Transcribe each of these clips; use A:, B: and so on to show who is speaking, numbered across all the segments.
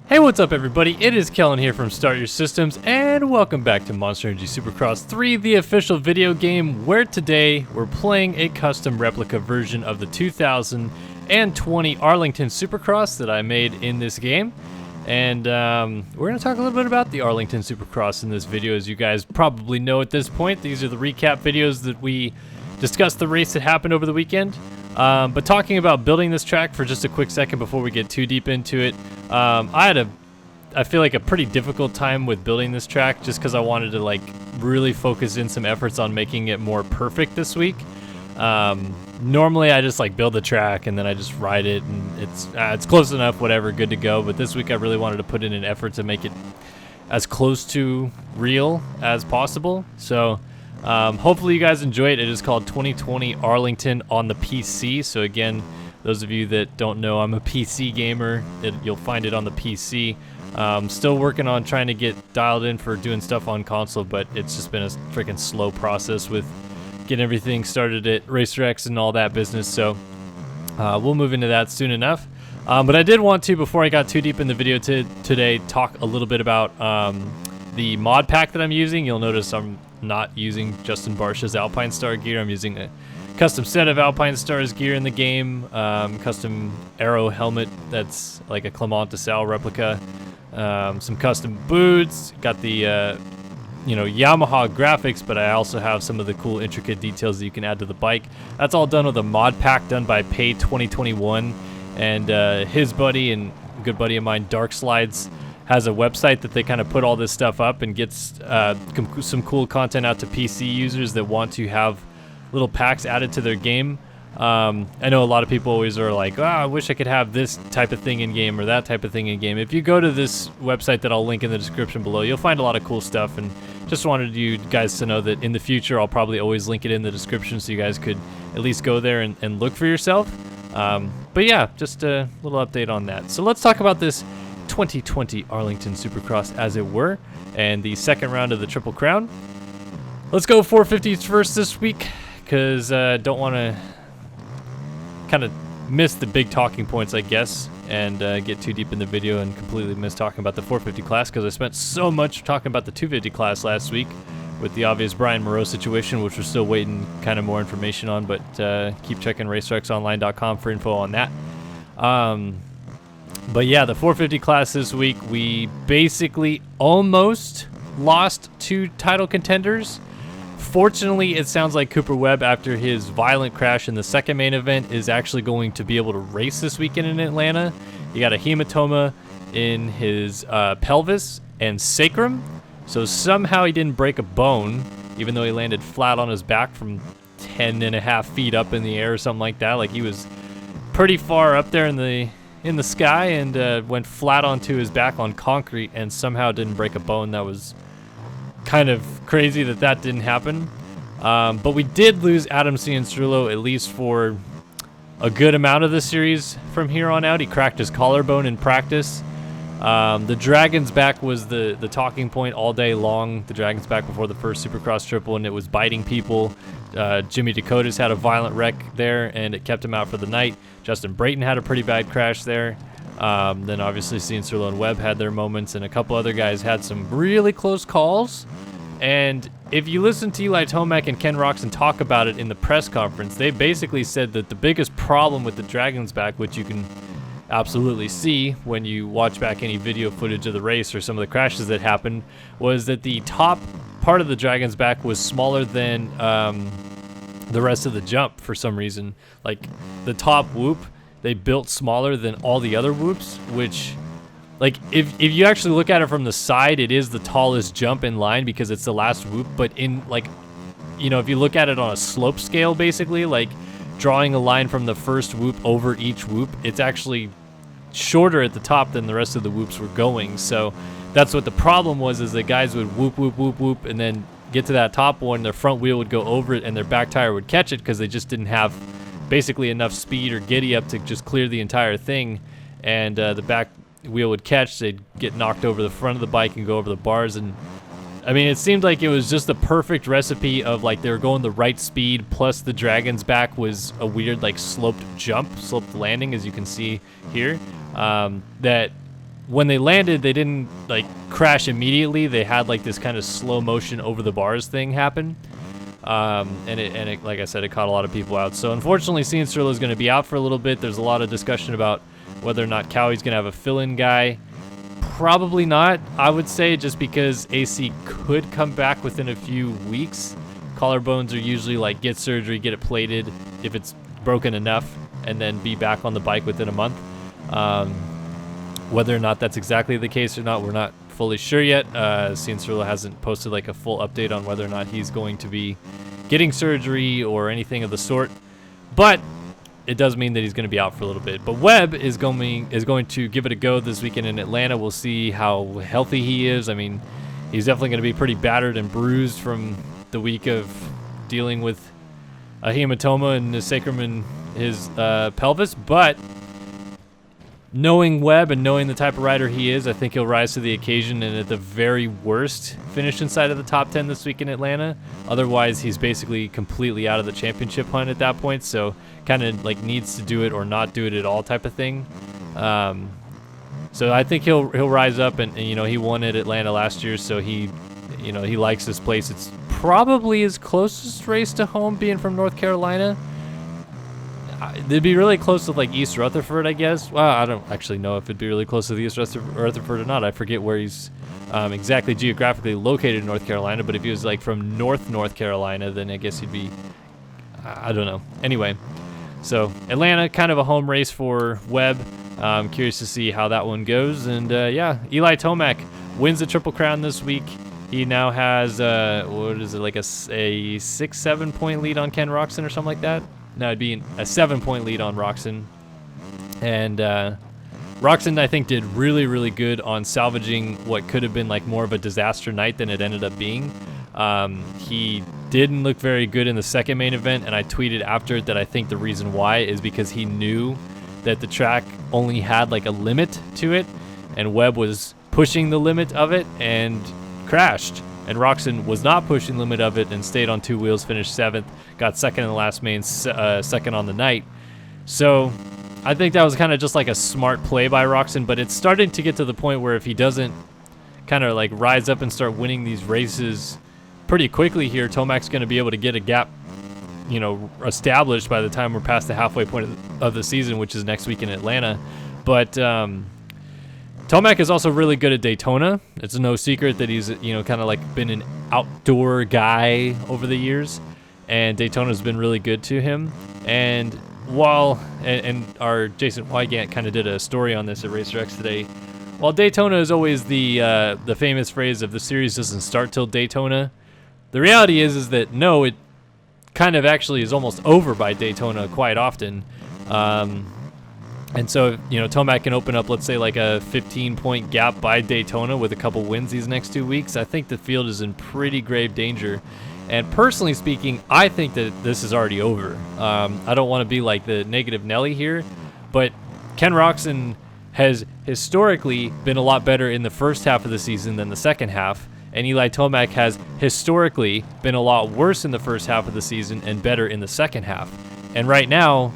A: Hey, what's up everybody? It is Kellen here from Start Your Systems, and welcome back to Monster Energy Supercross 3, the official video game, where today we're playing a custom replica version of the 2020 Arlington Supercross that I made in this game. And we're going to talk a little bit about the Arlington Supercross in this video. As you guys probably know at this point, these are the recap videos that we discussed the race that happened over the weekend. But talking about building this track for just a quick second before we get too deep into it, I feel like a pretty difficult time with building this track just because I wanted to like really focus in some efforts on making it more perfect this week. Normally I just like build the track and then I just ride it and it's close enough, whatever, good to go. But this week I really wanted to put in an effort to make it as close to real as possible. So hopefully you guys enjoy it. It is called 2020 Arlington on the PC. So again, those of you that don't know, I'm a PC gamer. You'll find it on the PC. Still working on trying to get dialed in for doing stuff on console, but it's just been a freaking slow process with getting everything started at RacerX and all that business. So we'll move into that soon enough. But I did want to, before I got too deep in the video today, talk a little bit about the mod pack that I'm using. You'll notice I'm not using Justin Barcia's Alpine Star gear. I'm using a custom set of Alpine Stars gear in the game, custom aero helmet that's like a Clement de Sal replica, some custom boots, got the Yamaha graphics, but I also have some of the cool intricate details that you can add to the bike. That's all done with a mod pack done by Pay 2021, and his buddy and good buddy of mine, Dark Slides, has a website that they kind of put all this stuff up and gets some cool content out to PC users that want to have little packs added to their game. I know a lot of people always are like, I wish I could have this type of thing in game or that type of thing in game. If you go to this website that I'll link in the description below, you'll find a lot of cool stuff, and just wanted you guys to know that in the future I'll probably always link it in the description so you guys could at least go there and look for yourself. But yeah, just a little update on that. So let's talk about this 2020 Arlington Supercross, as it were, and the second round of the Triple Crown. Let's go 450s first this week, because don't want to kind of miss the big talking points, I guess, and get too deep in the video and completely miss talking about the 450 class, because I spent so much talking about the 250 class last week with the obvious Brian Moreau situation, which we're still waiting kind of more information on, but keep checking racerxonline.com for info on that. But yeah, the 450 class this week, we basically almost lost two title contenders. Fortunately, it sounds like Cooper Webb, after his violent crash in the second main event, is actually going to be able to race this weekend in Atlanta. He got a hematoma in his pelvis and sacrum, so somehow he didn't break a bone, even though he landed flat on his back from 10.5 feet up in the air or something like that. Like, he was pretty far up there in the sky and went flat onto his back on concrete and somehow didn't break a bone. That was kind of crazy that didn't happen. But we did lose Adam Cianciarulo, at least for a good amount of the series from here on out. He cracked his collarbone in practice. The Dragon's back was the talking point all day long. The Dragon's back before the first Supercross triple, and it was biting people. Jimmy Dakota's had a violent wreck there, and it kept him out for the night. Justin Brayton had a pretty bad crash there. Then obviously Cianciarulo and Webb had their moments, and a couple other guys had some really close calls. And if you listen to Eli Tomac and Ken Roczen talk about it in the press conference, they basically said that the biggest problem with the Dragon's back, which you can absolutely see when you watch back any video footage of the race or some of the crashes that happened, was that the top part of the Dragon's back was smaller than the rest of the jump for some reason. Like, the top whoop, they built smaller than all the other whoops, which, like, if you actually look at it from the side, it is the tallest jump in line because it's the last whoop. But in, like, if you look at it on a slope scale, basically, like drawing a line from the first whoop over each whoop, it's actually shorter at the top than the rest of the whoops were going. So that's what the problem was, is that guys would whoop, whoop, whoop, whoop, and then get to that top one, their front wheel would go over it and their back tire would catch it because they just didn't have basically enough speed or giddy up to just clear the entire thing, and the back wheel would catch. They'd get knocked over the front of the bike and go over the bars. And I mean, it seemed like it was just the perfect recipe of, like, they were going the right speed, plus the Dragon's back was a weird, like, sloped landing, as you can see here, that when they landed, they didn't like crash immediately. They had like this kind of slow motion over the bars thing happen. And it, like I said, it caught a lot of people out. So unfortunately, Cianciarulo is going to be out for a little bit. There's a lot of discussion about whether or not Cowie's going to have a fill-in guy. Probably not, I would say, just because AC could come back within a few weeks. Collarbones are usually like get surgery, get it plated if it's broken enough, and then be back on the bike within a month. Whether or not that's exactly the case or not, we're not fully sure yet. Cianciarulo hasn't posted like a full update on whether or not he's going to be getting surgery or anything of the sort. But it does mean that he's going to be out for a little bit. But Webb is going to give it a go this weekend in Atlanta. We'll see how healthy he is. I mean, he's definitely going to be pretty battered and bruised from the week of dealing with a hematoma in his sacrum and his pelvis. But knowing Webb and knowing the type of rider he is, I think he'll rise to the occasion and at the very worst finish inside of the top 10 this week in Atlanta. Otherwise, he's basically completely out of the championship hunt at that point. So kind of like needs to do it or not do it at all type of thing. So I think he'll rise up and you know, he won at Atlanta last year. So he likes this place. It's probably his closest race to home being from North Carolina. It'd be really close to like East Rutherford, I guess. Well, I don't actually know if it'd be really close to the East Rutherford or not. I forget where he's exactly geographically located in North Carolina, but if he was like from North Carolina, then I guess he'd be, I don't know. Anyway, so Atlanta, kind of a home race for Webb. I'm curious to see how that one goes. And yeah, Eli Tomac wins the Triple Crown this week. He now has, what is it, like a 6-7 point lead on Ken Roczen or something like that? No, it'd be a 7-point lead on Roczen. And Roczen, I think, did really, really good on salvaging what could have been like more of a disaster night than it ended up being. He didn't look very good in the second main event, and I tweeted after it that I think the reason why is because he knew that the track only had like a limit to it, and Webb was pushing the limit of it and crashed. And Roczen was not pushing the limit of it and stayed on two wheels, finished 7th, got second in the last main, second on the night. So I think that was kind of just like a smart play by Roczen, but it's starting to get to the point where if he doesn't kind of like rise up and start winning these races pretty quickly here, Tomac's going to be able to get a gap, you know, established by the time we're past the halfway point of the season, which is next week in Atlanta. But Tomac is also really good at Daytona. It's no secret that he's, you know, kind of like been an outdoor guy over the years, and Daytona's been really good to him. And while, and our Jason Wygant kind of did a story on this at RacerX today, while Daytona is always the famous phrase of the series doesn't start till Daytona, the reality is that no, it kind of actually is almost over by Daytona quite often. And so, you know, Tomac can open up, let's say, like a 15-point gap by Daytona with a couple wins these next 2 weeks. I think the field is in pretty grave danger. And personally speaking, I think that this is already over. I don't want to be like the negative Nelly here, but Ken Roczen has historically been a lot better in the first half of the season than the second half. And Eli Tomac has historically been a lot worse in the first half of the season and better in the second half. And right now,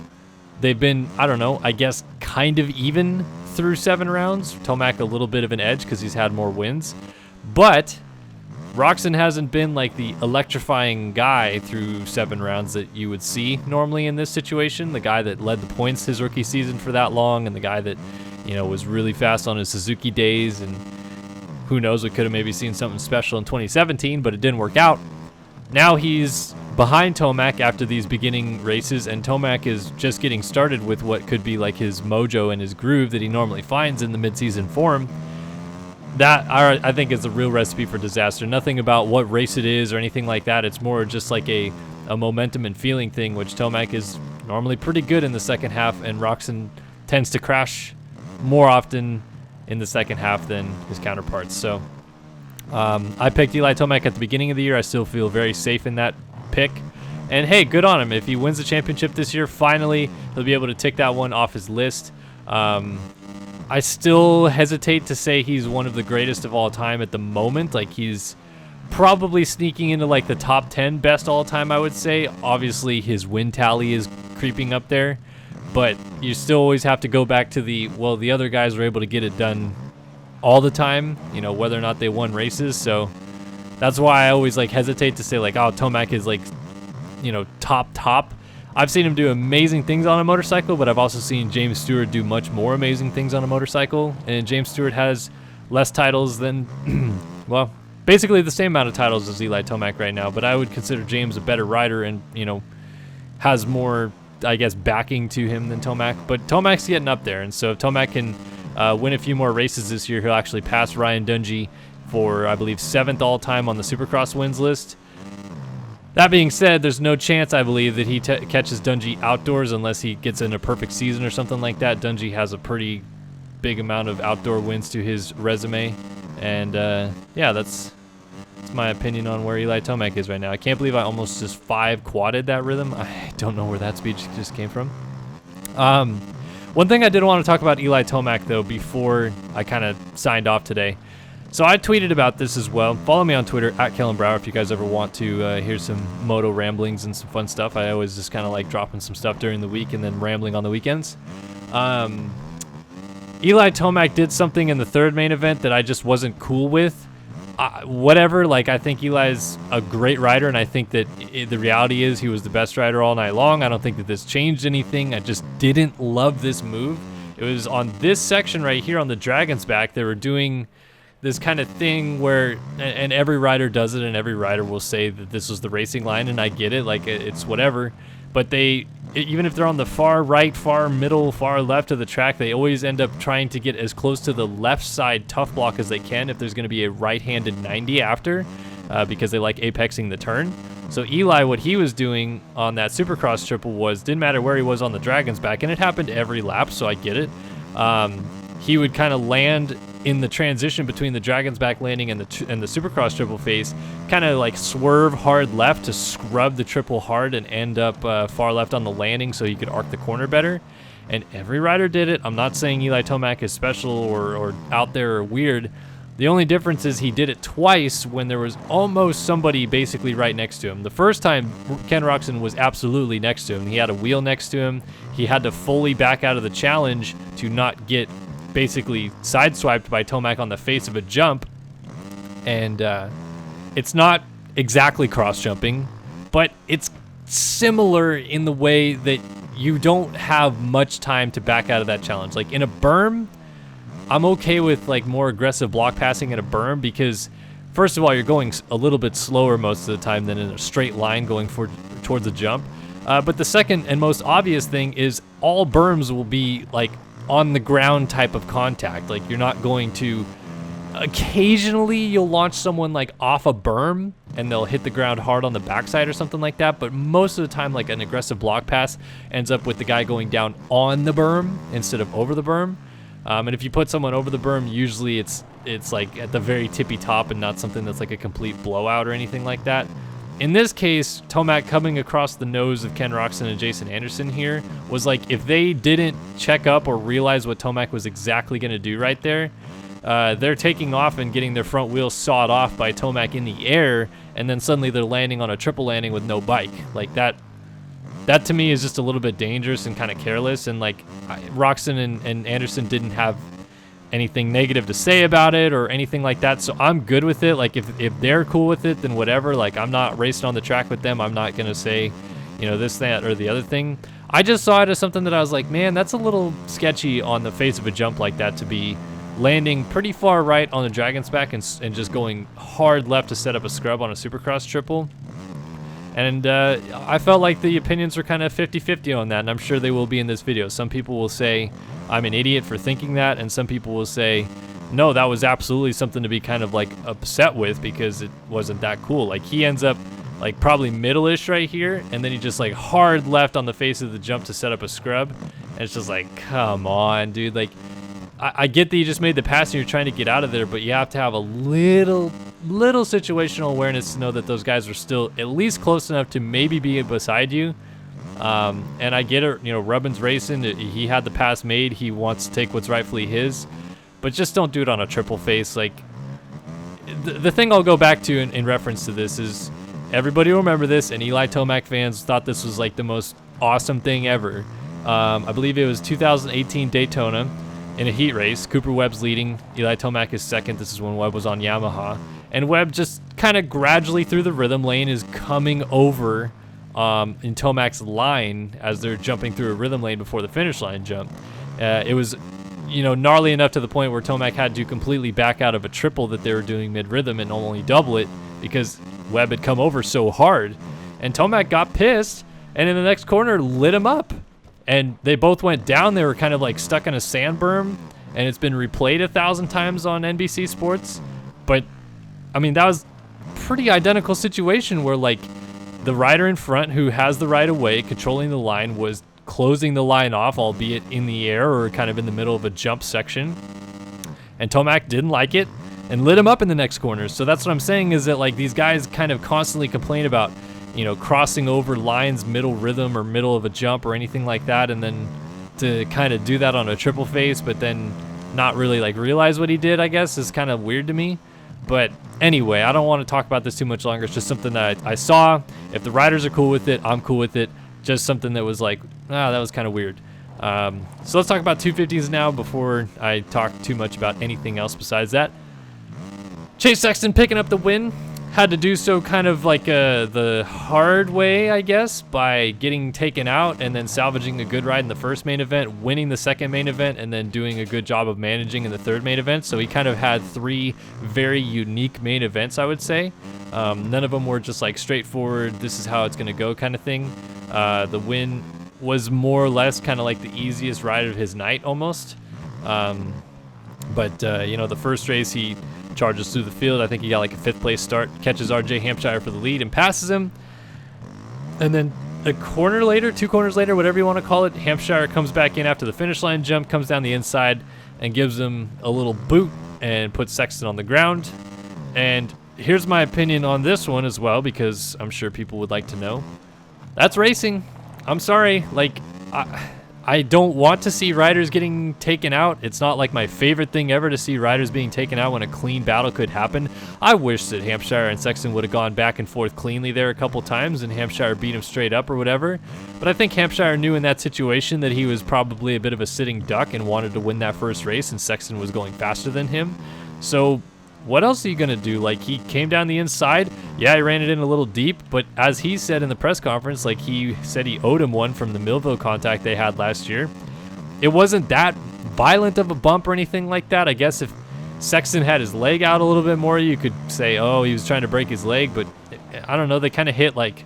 A: they've been, I don't know, I guess kind of even through 7 rounds. Tomac a little bit of an edge because he's had more wins. But Roczen hasn't been like the electrifying guy through 7 rounds that you would see normally in this situation. The guy that led the points his rookie season for that long, and the guy that, you know, was really fast on his Suzuki days. And who knows, we could have maybe seen something special in 2017, but it didn't work out. Now he's behind Tomac after these beginning races, and Tomac is just getting started with what could be like his mojo and his groove that he normally finds in the midseason form. That, I think, is the real recipe for disaster. Nothing about what race it is or anything like that. It's more just like a momentum and feeling thing, which Tomac is normally pretty good in the second half, and Roczen tends to crash more often in the second half than his counterparts. So I picked Eli Tomac at the beginning of the year. I still feel very safe in that pick. And hey, good on him. If he wins the championship this year, finally, he'll be able to tick that one off his list. I still hesitate to say he's one of the greatest of all time at the moment. Like, he's probably sneaking into like the top 10 best all time, I would say. Obviously, his win tally is creeping up there, but you still always have to go back to the other guys were able to get it done all the time, you know, whether or not they won races. So that's why I always like hesitate to say like, oh, Tomac is like, you know, top. I've seen him do amazing things on a motorcycle, but I've also seen James Stewart do much more amazing things on a motorcycle. And James Stewart has less titles than, well, basically the same amount of titles as Eli Tomac right now. But I would consider James a better rider and, you know, has more, I guess, backing to him than Tomac. But Tomac's getting up there. And so if Tomac can win a few more races this year, he'll actually pass Ryan Dungey for, I believe, 7th all-time on the Supercross wins list. That being said, there's no chance, I believe, that he catches Dungey outdoors unless he gets in a perfect season or something like that. Dungey has a pretty big amount of outdoor wins to his resume. And, yeah, that's my opinion on where Eli Tomac is right now. I can't believe I almost just 5-quadded that rhythm. I don't know where that speed just came from. One thing I did want to talk about Eli Tomac, though, before I kind of signed off today. So I tweeted about this as well. Follow me on Twitter, @KellenBrower, if you guys ever want to hear some moto ramblings and some fun stuff. I always just kind of like dropping some stuff during the week and then rambling on the weekends. Eli Tomac did something in the 3rd main event that I just wasn't cool with. Whatever, like, I think Eli's a great rider, and I think that the reality is he was the best rider all night long. I don't think that this changed anything. I just didn't love this move. It was on this section right here on the Dragon's Back. They were doing this kind of thing where, and every rider does it, and every rider will say that this was the racing line, and I get it, like, it's whatever. But they, even if they're on the far right, far middle, far left of the track, they always end up trying to get as close to the left side tough block as they can if there's going to be a right-handed 90 after, because they like apexing the turn. So Eli, what he was doing on that Supercross triple was, didn't matter where he was on the Dragon's Back, and it happened every lap, so I get it. He would kind of land in the transition between the Dragon's Back landing and the Supercross triple face, kind of like swerve hard left to scrub the triple hard and end up far left on the landing so he could arc the corner better. And every rider did it. I'm not saying Eli Tomac is special or out there or weird. The only difference is he did it twice when there was almost somebody basically right next to him. The first time, Ken Roczen was absolutely next to him. He had a wheel next to him. He had to fully back out of the challenge to not get basically sideswiped by Tomac on the face of a jump. And it's not exactly cross jumping, but it's similar in the way that you don't have much time to back out of that challenge. Like in a berm, I'm okay with like more aggressive block passing in a berm because first of all, you're going a little bit slower most of the time than in a straight line going towards a jump. But the second and most obvious thing is all berms will be like on the ground type of contact. Like you're not going to, occasionally you'll launch someone like off a berm and they'll hit the ground hard on the backside or something like that, but most of the time like an aggressive block pass ends up with the guy going down on the berm instead of over the berm. And if you put someone over the berm, usually it's like at the very tippy top and not something that's like a complete blowout or anything like that. In this case, Tomac coming across the nose of Ken Roczen and Jason Anderson here was like if they didn't check up or realize what Tomac was exactly going to do right there, they're taking off and getting their front wheels sawed off by Tomac in the air, and then suddenly they're landing on a triple landing with no bike. Like that to me is just a little bit dangerous and kind of careless, and like Roczen and Anderson didn't have anything negative to say about it or anything like that, so I'm good with it. Like if they're cool with it, then whatever. Like I'm not racing on the track with them. I'm not gonna say, you know, this, that, or the other thing. I just saw it as something that I was like, man, that's a little sketchy on the face of a jump like that, to be landing pretty far right on the Dragon's Back and just going hard left to set up a scrub on a Supercross triple. And I felt like the opinions were kind of 50-50 on that, and I'm sure they will be in this video. Some people will say I'm an idiot for thinking that, and some people will say, no, that was absolutely something to be kind of like upset with because it wasn't that cool. Like he ends up like probably middle-ish right here, and then he just like hard left on the face of the jump to set up a scrub. And it's just like, come on, dude. Like I get that you just made the pass and you're trying to get out of there, but you have to have a little situational awareness to know that those guys are still at least close enough to maybe be beside you. And I get it, you know, Rubin's racing. He had the pass made. He wants to take what's rightfully his, but just don't do it on a triple face. Like the thing I'll go back to in reference to this is everybody will remember this, and Eli Tomac fans thought this was like the most awesome thing ever. I believe it was 2018 Daytona. in a heat race. Cooper Webb's leading. Eli Tomac is second. This is when Webb was on Yamaha. And Webb just kind of gradually through the rhythm lane is coming over in Tomac's line as they're jumping through a rhythm lane before the finish line jump. It was, gnarly enough to the point where Tomac had to completely back out of a triple that they were doing mid-rhythm and only double it because Webb had come over so hard. And Tomac got pissed and in the next corner lit him up. And they both went down. They were kind of like stuck in a sand berm, and it's been replayed 1,000 times on NBC Sports. But, I mean, that was a pretty identical situation where, like, the rider in front who has the right of way, controlling the line, was closing the line off, albeit in the air or kind of in the middle of a jump section. And Tomac didn't like it and lit him up in the next corner. So that's what I'm saying is that, like, these guys kind of constantly complain about, crossing over lines middle rhythm or middle of a jump or anything like that, and then to kind of do that on a triple face but then not really like realize what he did, I guess, is kind of weird to me. But anyway, I don't want to talk about this too much longer. It's just something that I saw. If the riders are cool with it, I'm cool with it. Just something that was like, that was kind of weird. So let's talk about 250s now before I talk too much about anything else besides that. Chase Sexton picking up the win. Had to do so kind of like the hard way, I guess, by getting taken out and then salvaging a good ride in the first main event, winning the second main event, and then doing a good job of managing in the third main event. So he kind of had 3 very unique main events, I would say. None of them were just like straightforward, this is how it's going to go kind of thing. The win was more or less kind of like the easiest ride of his night almost. But the first race he charges through the field. I think he got like a 5th place start, catches RJ Hampshire for the lead and passes him. And then a corner later, 2 corners later, whatever you want to call it, Hampshire comes back in after the finish line jump, comes down the inside and gives him a little boot and puts Sexton on the ground. And here's my opinion on this one as well, because I'm sure people would like to know. That's racing. I'm sorry. Like, I don't want to see riders getting taken out. It's not like my favorite thing ever to see riders being taken out when a clean battle could happen. I wish that Hampshire and Sexton would have gone back and forth cleanly there a couple times and Hampshire beat him straight up or whatever. But I think Hampshire knew in that situation that he was probably a bit of a sitting duck and wanted to win that first race, and Sexton was going faster than him. So what else are you going to do? Like, he came down the inside. Yeah, he ran it in a little deep, but as he said in the press conference, like, he said he owed him one from the Millville contact they had last year. It wasn't that violent of a bump or anything like that. I guess if Sexton had his leg out a little bit more, you could say, oh, he was trying to break his leg, but I don't know. They kind of hit like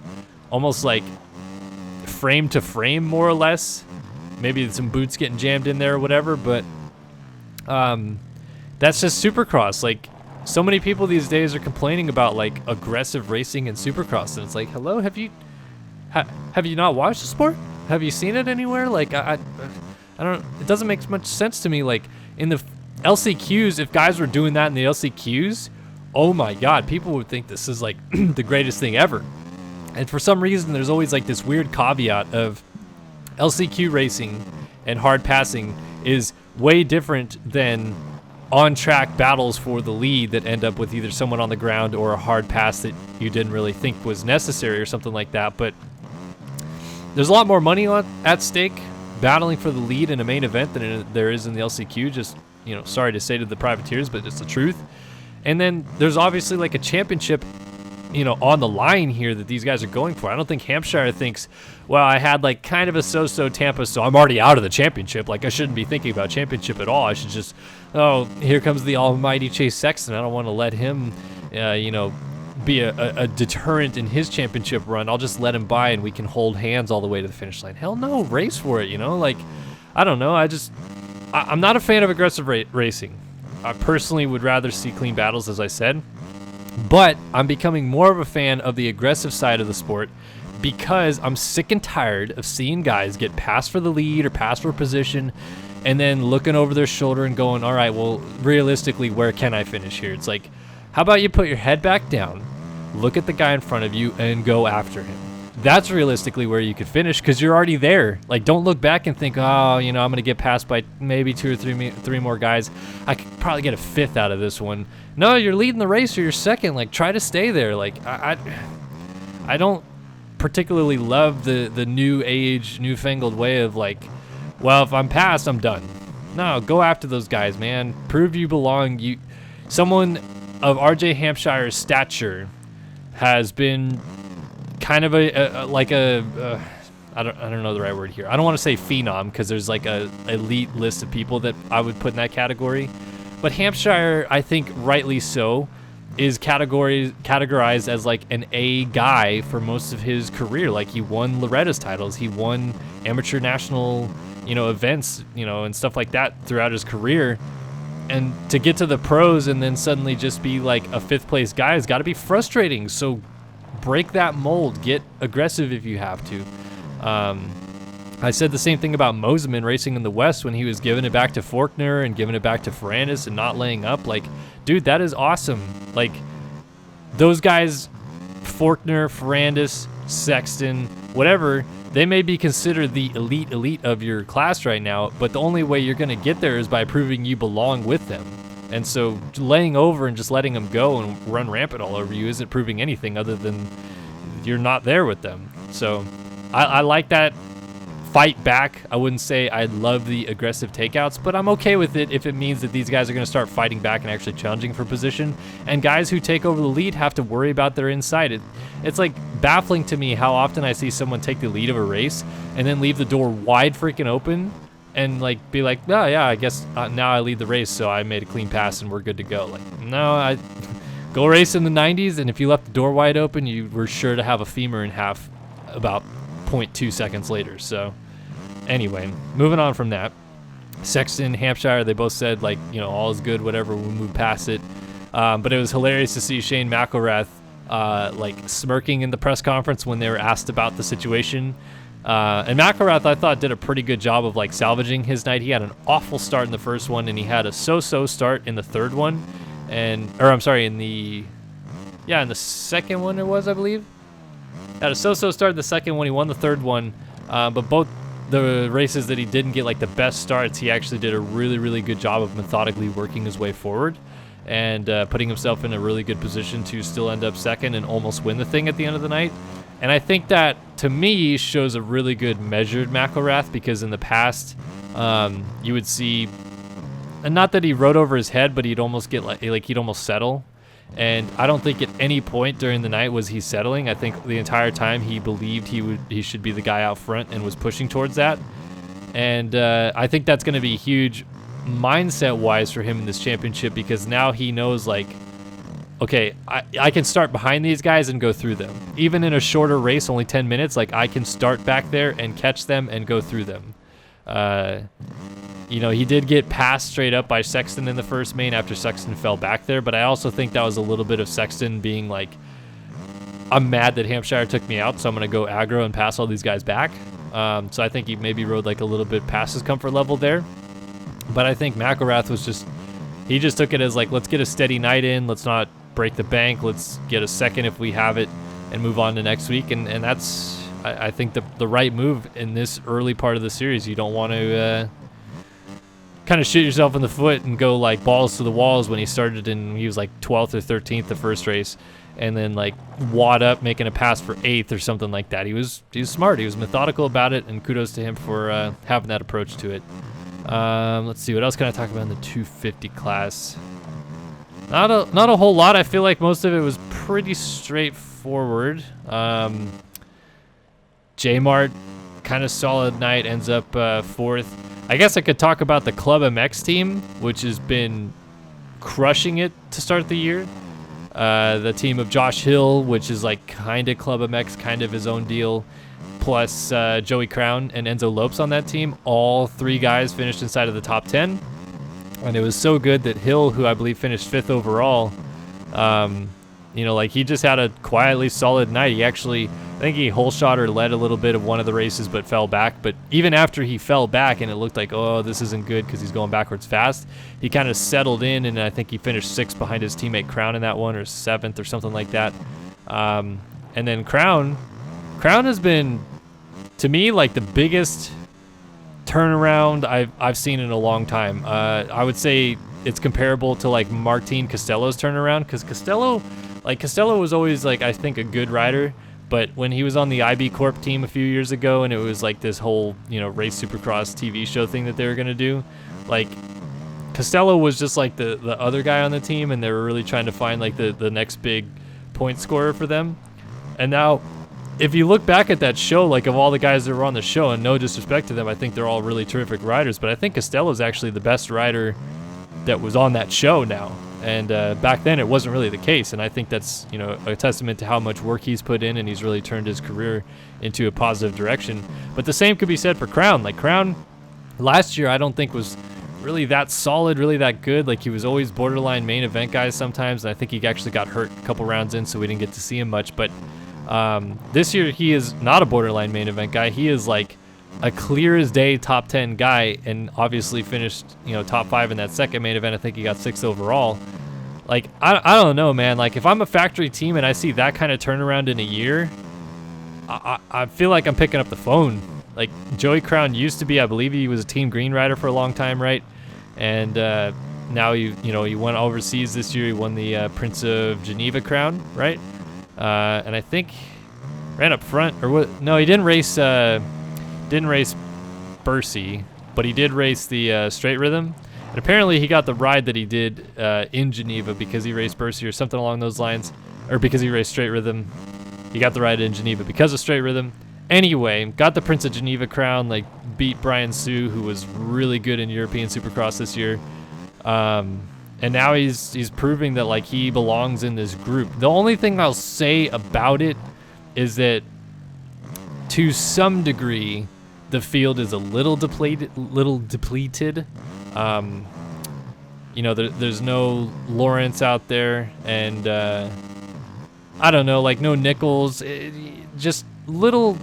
A: almost like frame to frame more or less. Maybe some boots getting jammed in there or whatever, but that's just Supercross. Like, so many people these days are complaining about like aggressive racing in Supercross, and it's like, hello, have you not watched the sport? Have you seen it anywhere? Like, I don't. It doesn't make much sense to me. Like, in the LCQs, if guys were doing that in the LCQs, oh my God, people would think this is like the greatest thing ever. And for some reason, there's always like this weird caveat of LCQ racing and hard passing is way different than on-track battles for the lead that end up with either someone on the ground or a hard pass that you didn't really think was necessary or something like that. But there's a lot more money at stake battling for the lead in a main event than there is in the LCQ. Just, sorry to say to the privateers, but it's the truth. And then there's obviously like a championship, on the line here that these guys are going for. I don't think Hampshire thinks, well, I had like kind of a so-so Tampa, so I'm already out of the championship. Like, I shouldn't be thinking about championship at all. I should just, oh, here comes the almighty Chase Sexton. I don't want to let him, be a deterrent in his championship run. I'll just let him by and we can hold hands all the way to the finish line. Hell no, race for it, Like, I don't know. I'm not a fan of aggressive racing. I personally would rather see clean battles, as I said. But I'm becoming more of a fan of the aggressive side of the sport because I'm sick and tired of seeing guys get passed for the lead or passed for position and then looking over their shoulder and going, all right, well, realistically, where can I finish here? It's like, how about you put your head back down, look at the guy in front of you, and go after him? That's realistically where you could finish because you're already there. Like, don't look back and think, oh, I'm going to get passed by maybe 2 or 3 more guys. I could probably get a 5th out of this one. No, you're leading the race or you're second. Like, try to stay there. Like, I don't particularly love the new age, newfangled way of like, well, if I'm passed, I'm done. No, go after those guys, man. Prove you belong. Someone of RJ Hampshire's stature has been kind of I don't know the right word here. I don't want to say phenom because there's like a elite list of people that I would put in that category. But Hampshire, I think rightly so, is categorized as like an A guy for most of his career. Like he won Loretta's titles, he won amateur national, events, and stuff like that throughout his career. And to get to the pros and then suddenly just be like a 5th place guy has got to be frustrating. So break that mold, get aggressive if you have to. I said the same thing about Moseman racing in the West when he was giving it back to Faulkner and giving it back to Ferrandis and not laying up. Like, dude, that is awesome. Like, those guys, Faulkner, Ferrandis, Sexton, whatever, they may be considered the elite of your class right now, but the only way you're going to get there is by proving you belong with them. And so laying over and just letting them go and run rampant all over you isn't proving anything other than you're not there with them. So I like that fight back. I wouldn't say I love the aggressive takeouts, but I'm okay with it if it means that these guys are going to start fighting back and actually challenging for position. And guys who take over the lead have to worry about their inside. It's like baffling to me how often I see someone take the lead of a race and then leave the door wide freaking open and like be like, oh yeah, I guess now I lead the race, so I made a clean pass and we're good to go. Like, no, I go race in the 90s, and if you left the door wide open, you were sure to have a femur in half about 0.2 seconds later. So anyway, moving on from that, Sexton, Hampshire, they both said like, all is good, whatever, we'll move past it. But it was hilarious to see Shane McElrath like smirking in the press conference when they were asked about the situation. And McElrath, I thought, did a pretty good job of like salvaging his night. He had an awful start in the first one, and he had a so-so start in the third one, in the second one it was, I believe. Had a so-so start in the second one. He won the third one, but both the races that he didn't get like the best starts, he actually did a really, really good job of methodically working his way forward and putting himself in a really good position to still end up second and almost win the thing at the end of the night. And I think that, to me, shows a really good measured McElrath, because in the past, you would see, and not that he rode over his head, but he'd almost get like he'd almost settle. And I don't think at any point during the night was he settling. I think the entire time he believed he should be the guy out front and was pushing towards that. And I think that's going to be huge mindset-wise for him in this championship, because now he knows, like, okay, I can start behind these guys and go through them. Even in a shorter race, only 10 minutes, like, I can start back there and catch them and go through them. He did get passed straight up by Sexton in the first main after Sexton fell back there, but I also think that was a little bit of Sexton being like, I'm mad that Hampshire took me out, so I'm going to go aggro and pass all these guys back. So I think he maybe rode like a little bit past his comfort level there. But I think McElrath was he just took it as like, let's get a steady night in, let's not break the bank, let's get a second if we have it and move on to next week. And that's, I think, the right move in this early part of the series. You don't want to kind of shoot yourself in the foot and go like balls to the walls when he started he was like 12th or 13th the first race, and then like wad up making a pass for 8th or something like that. He was smart, he was methodical about it, and kudos to him for having that approach to it. Let's see, what else can I talk about in the 250 class? Not a whole lot. I feel like most of it was pretty straightforward. J-Mart, kind of solid night, ends up 4th. I guess I could talk about the Club MX team, which has been crushing it to start the year. The team of Josh Hill, which is like kind of Club MX, kind of his own deal, plus Joey Crown and Enzo Lopes on that team. All 3 guys finished inside of the top 10. And it was so good that Hill, who I believe finished 5th overall, he just had a quietly solid night. He actually, I think he hole shot or led a little bit of one of the races but fell back. But even after he fell back and it looked like, oh, this isn't good because he's going backwards fast, he kind of settled in, and I think he finished 6th behind his teammate Crown in that one, or 7th or something like that. And then Crown has been, to me, like the biggest turnaround I've seen in a long time. I would say it's comparable to like Martin Castello's turnaround, because Castello was always like, I think, a good rider, but when he was on the IB Corp team a few years ago and it was like this whole race Supercross TV show thing that they were going to do, like Costello was just like the other guy on the team, and they were really trying to find like the next big point scorer for them. And now, if you look back at that show, like of all the guys that were on the show, and no disrespect to them, I think they're all really terrific riders, but I think Costello's actually the best rider that was on that show now. And back then it wasn't really the case, and I think that's, you know, a testament to how much work he's put in, and he's really turned his career into a positive direction. But the same could be said for Crown. Like Crown last year I don't think was really that solid, really that good. Like he was always borderline main event guy sometimes, and I think he actually got hurt a couple rounds in, so we didn't get to see him much. But this year he is not a borderline main event guy. He is like a clear as day top 10 guy, and obviously finished, you know, top 5 in that second main event. I think he got 6th overall. Like I don't know, man. Like if I'm a factory team and I see that kind of turnaround in a year, I feel like I'm picking up the phone. Like Joey Crown used to be, I believe he was a Team Green rider for a long time, right? And now he went overseas this year. He won the Prince of Geneva crown, right? And I think ran up front, or what? No, he didn't race Bercy, but he did race the straight rhythm. And apparently he got the ride that he did in Geneva because he raced Bercy or something along those lines, or because he raced straight rhythm. He got the ride in Geneva because of straight rhythm. Anyway, got the Prince of Geneva crown, like beat Brian Sue, who was really good in European Supercross this year. And now he's proving that like he belongs in this group. The only thing I'll say about it is that to some degree the field is a little depleted. You know, there's no Lawrence out there, and I don't know, like no Nichols. Just little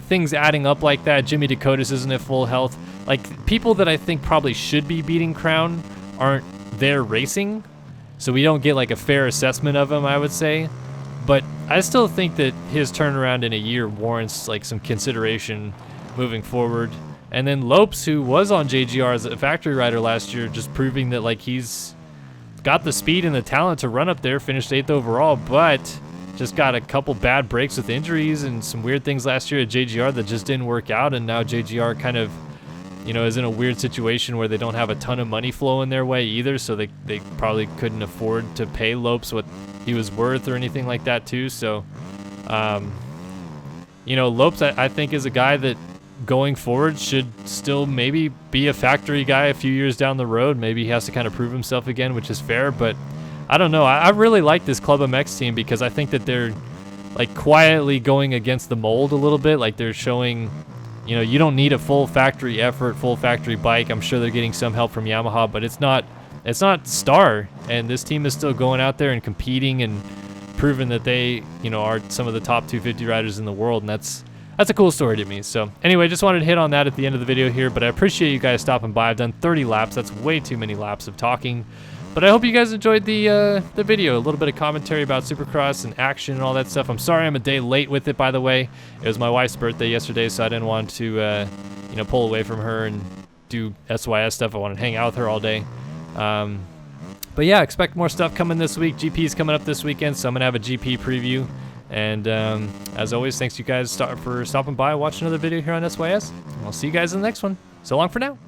A: things adding up like that. Jimmy Dakotas isn't at full health. Like people that I think probably should be beating Crown aren't there racing, so we don't get like a fair assessment of him, I would say. But I still think that his turnaround in a year warrants like some consideration moving forward. And then Lopes, who was on JGR as a factory rider last year, just proving that like he's got the speed and the talent to run up there, finished 8th overall, but just got a couple bad breaks with injuries and some weird things last year at JGR that just didn't work out. And now JGR kind of, you know, is in a weird situation where they don't have a ton of money flowing their way either, so they probably couldn't afford to pay Lopes what he was worth or anything like that too. So, you know, Lopes I think is a guy that going forward should still maybe be a factory guy a few years down the road. Maybe he has to kind of prove himself again, which is fair, but I don't know. I really like this Club MX team because I think that they're like quietly going against the mold a little bit. Like they're showing, you know, you don't need a full factory effort, full factory bike. I'm sure they're getting some help from Yamaha, but it's not star. And this team is still going out there and competing and proving that they, you know, are some of the top 250 riders in the world. And that's a cool story to me. So anyway, just wanted to hit on that at the end of the video here, but I appreciate you guys stopping by. I've done 30 laps. That's way too many laps of talking. But I hope you guys enjoyed the video. A little bit of commentary about Supercross and action and all that stuff. I'm sorry I'm a day late with it, by the way. It was my wife's birthday yesterday, so I didn't want to, you know, pull away from her and do SYS stuff. I wanted to hang out with her all day. But yeah, expect more stuff coming this week. GP's coming up this weekend, so I'm going to have a GP preview. And as always, thanks you guys for stopping by, watching another video here on SYS. And I'll see you guys in the next one. So long for now.